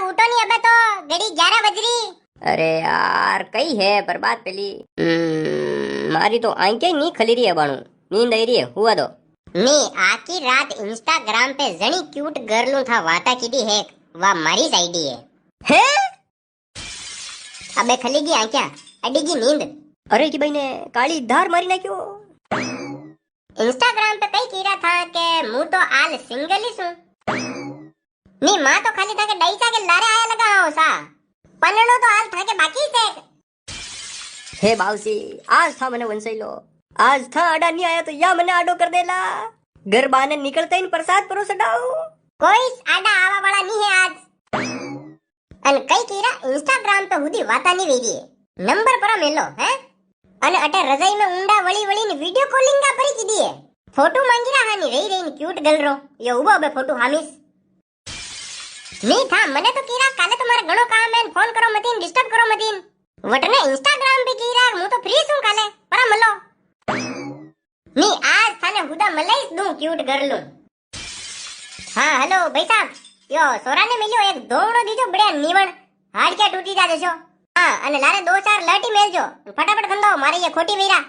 उठो नहीं अबे तो घड़ी 11 बज रही। अरे यार कई है बर्बाद पेली मारी तो आंखें नहीं खली रही है बाणू नींद आई रही है हुआ दो मैं आखी रात इंस्टाग्राम पे जनी क्यूट गर्लों था वाता कीधी है वा मारी आईडी है अबे खलीगी आंखें अडीगी नींद। अरे की भाई ने काली धार मारी ना क्यों इंस्टाग्राम पे कई कीरा था के मु तो आल सिंगल ही सु नी मां तो खाली था के डाईचा के लारे आया लगा हो सा पन्नो तो हाल था के बाकी से। हे बावसी आज था मने वंसई लो आज था आडा नहीं आया तो या मने आडो कर देला घर बाने निकलते ही प्रसाद परोस डाऊ कोई आडा आवा वाला नहीं है आज। अन कई कीरा इंस्टाग्राम पे हुदी वाता नहीं वेरी है नंबर पर मेलो है अन अटे रजाई में ऊंडा वળી વળીને वीडियो कॉलिंग का परी कीधी है फोटो मांगी रहा हानी रही रही क्यूट गर्ल रो ये उबो बे फोटो हामिस नहीं था मने तो कीरा काले तुम्हारे घणो काम है फोन करो मतीन डिस्टर्ब करो मतीन वटने इंस्टाग्राम पे कीरा मु तो फ्री हूं काले पर मलो नहीं आज थाने हुदा मलाइस दूं क्यूट गर्ल। हां हेलो भाई साहब यो सोरा ने मिलियो एक दोणो दीजो बढ़िया नीवण हाड़ क्या टूटी जा देशो हां अने लारे दो चार लटी मेलजो फटाफट धंधो मारी ये खोटी वीरा।